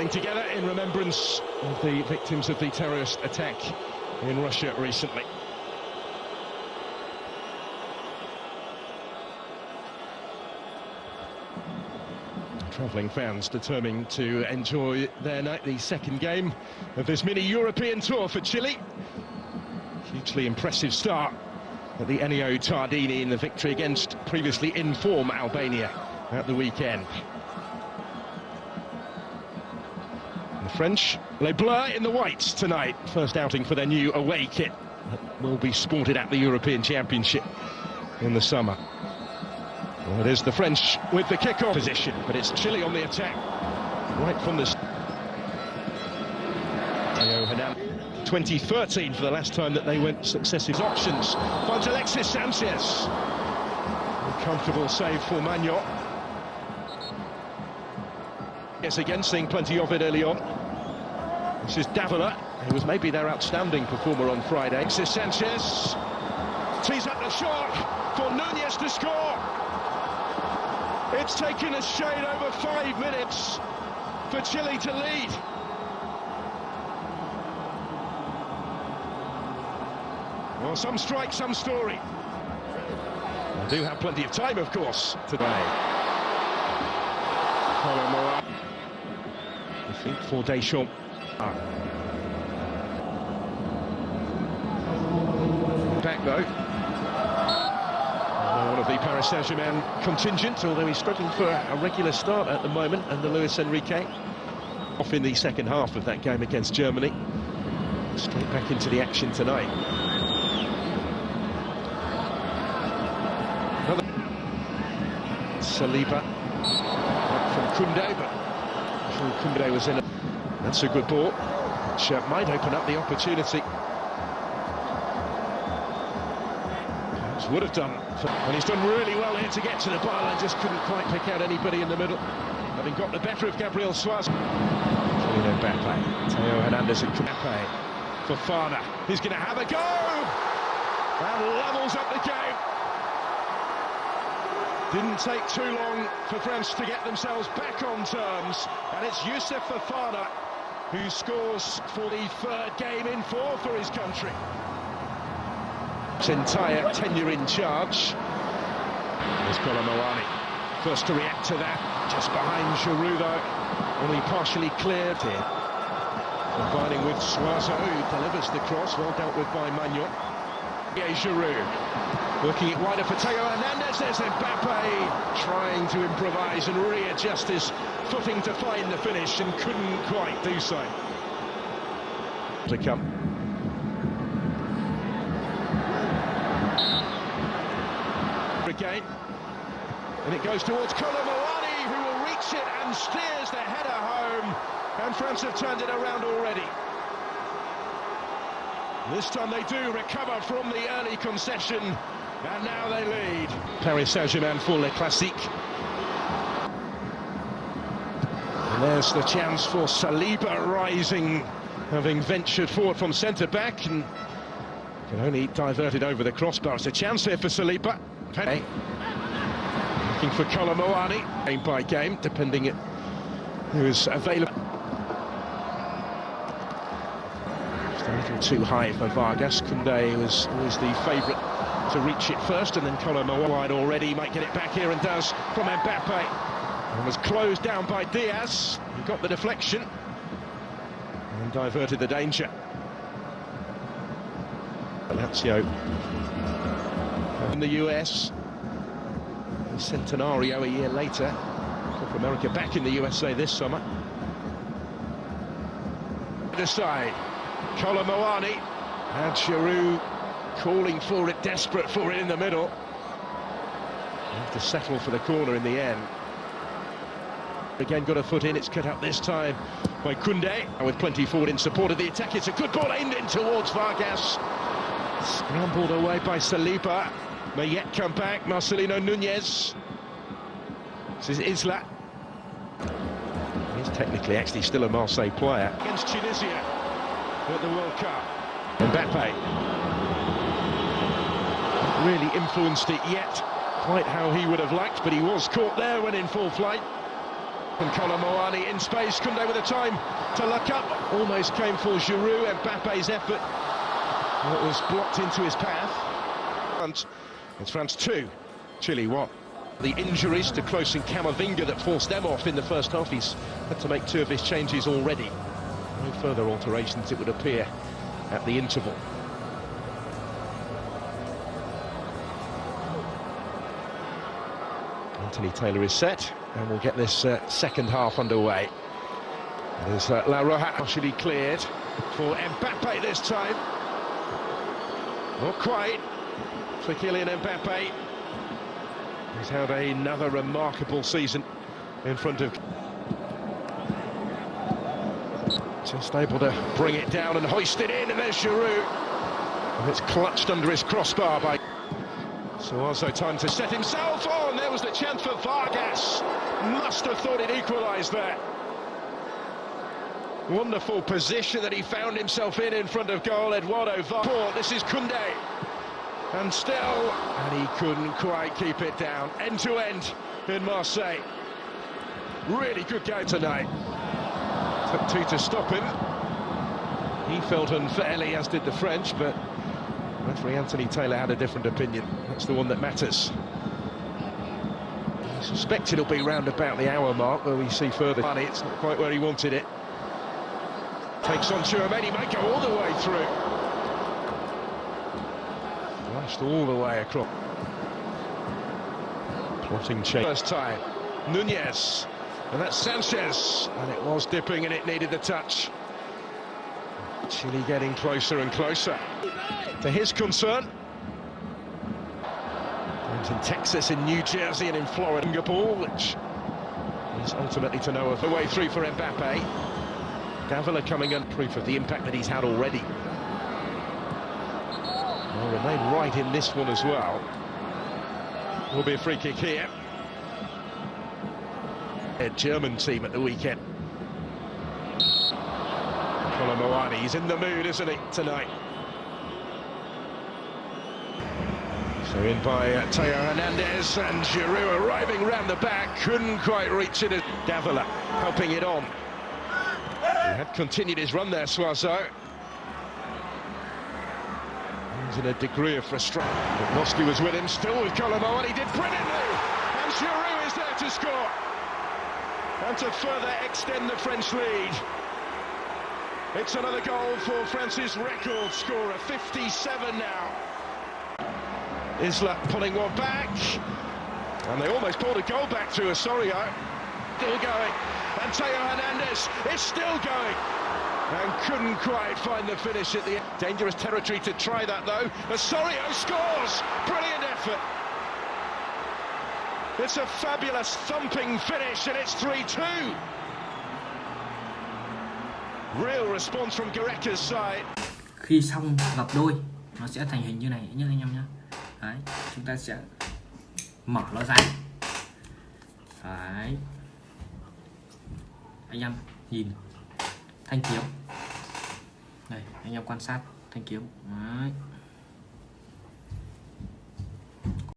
coming together in remembrance of the victims of the terrorist attack in Russia recently. Travelling fans determined to enjoy their night, the second game of this mini-European tour for Chile. Hugely impressive start at the Ennio Tardini in the victory against previously in form Albania at the weekend. And the French, les Bleus in the whites tonight. First outing for their new away kit that will be sported at the European Championship in the summer. Well, it is the French with the kick-off position, but it's Chile on the attack right from the 2013 for the last time that they went successive options. Finds Alexis Sanchez. A comfortable save for Magnot. Yes, again, seeing plenty of it early on. This is Davila, who was maybe their outstanding performer on Friday. Alexis Sanchez tees up the shot for Nunez to score. It's taken a shade over 5 minutes for Chile to lead. Well, some strike, some story. They do have plenty of time, of course, today. I think for Deschamps. Back though. One of the Paris Saint-Germain contingent, although he's struggling for a regular start at the moment, and the Luis Enrique off in the second half of that game against Germany. Straight back into the action tonight. Another Saliba from Koundé, but Koundé was in. That's a good ball, which might open up the opportunity. Would have done, and he's done really well here to get to the byline, just couldn't quite pick out anybody in the middle, having got the better of Gabriel Suarez. Kylian Mbappe, Theo Hernandez and Mbappe for Fana. He's going to have a go, and levels up the game. Didn't take too long for France to get themselves back on terms, and it's Youssef Fofana who scores for the third game in 4 for his country. His entire tenure in charge. There's Colomboani, first to react to that, just behind Giroud though, only partially cleared here. Combining with Suazo, who delivers the cross, well dealt with by Magnot. Giroud, working it wider for Theo Hernandez. There's Mbappe trying to improvise and readjust his footing to find the finish, and couldn't quite do so. To come. Again, and it goes towards Colomboani, who will reach it and steers the header home, and France have turned it around already. This time they do recover from the early concession, and now they lead. Paris Saint-Germain for Le Classique. And there's the chance for Saliba rising, having ventured forward from centre-back, and can only divert it over the crossbar. It's a chance here for Saliba. Looking for Colomboani, game by game, depending on who is available. Just a little too high for Vargas. Koundé was always the favourite to reach it first, and then Colomboani already might get it back here, and does from Mbappe. And was closed down by Diaz. He got the deflection and diverted the danger. Lazio in the US, Centenario a year later, Copa America back in the USA this summer. Other side, Colomboani, and Giroud calling for it, desperate for it in the middle. Have to settle for the corner in the end. Again, got a foot in, it's cut out this time by Koundé, with plenty forward in support of the attack. It's a good ball aimed in towards Vargas. Scrambled away by Saliba. May yet come back, Marcelino Nunez. This is Isla. He's technically actually still a Marseille player. Against Tunisia at the World Cup. Mbappe. Not really influenced it yet, quite how he would have liked, but he was caught there when in full flight. And Colomboani in space, Koundé with the time to look up. Almost came for Giroud, Mbappe's effort. Well, it was blocked into his path. And it's France 2, Chile 1. The injuries to Klose and Camavinga that forced them off in the first half. He's had to make 2 of his changes already. No further alterations, it would appear, at the interval. Anthony Taylor is set, and we'll get this second half underway. There's La Roja partially cleared for Mbappe this time. Not quite for Kylian Mbappe. He's had another remarkable season in front of... Just able to bring it down and hoist it in, and there's Giroud. And it's clutched under his crossbar by... Suazo, time to set himself on. There was the chance for Vargas. Must have thought it equalised there. Wonderful position that he found himself in front of goal. Eduardo Vargas. This is Koundé. And still, and he couldn't quite keep it down. End to end in Marseille. Really good game tonight. Took 2 to stop him. He felt unfairly, as did the French, but referee Anthony Taylor had a different opinion. That's the one that matters. I suspect it'll be round about the hour mark where we see further money. It's not quite where he wanted it. Takes on Tchouaméni, might go all the way through. Flashed all the way across. Plotting change. First time, Nunez, and that's Sanchez, and it was dipping and it needed the touch. Chile getting closer and closer to his concern. Games in Texas, in New Jersey and in Florida. Ball, which is ultimately to know of the way through for Mbappe. Davila coming in, proof of the impact that he's had already. Will remain right in this one as well. Will be a free kick here. A German team at the weekend. Colomboani, he's in the mood, isn't he, tonight? So in by Theo Hernandez, and Giroud arriving round the back, couldn't quite reach it. Davila helping it on. He had continued his run there, Suazo. He's in a degree of frustration. Noski was with him, still with Colomboani, he did brilliantly! And Giroud is there to score! And to further extend the French lead. It's another goal for France's record scorer, 57 now. Isla pulling one back, and they almost pulled a goal back to Osorio. Still going, and Theo Hernandez is still going, and couldn't quite find the finish at the end. Dangerous territory to try that though. Osorio scores! Brilliant effort. It's a fabulous thumping finish, and it's 3-2. Real response from Gareca's side. Khi xong gặp đôi, nó sẽ thành hình như này nhé anh em nhé. Đấy, chúng ta sẽ mở nó ra. Đấy. Anh em nhìn thanh kiếm. Đây, anh em quan sát thanh kiếm. Đấy.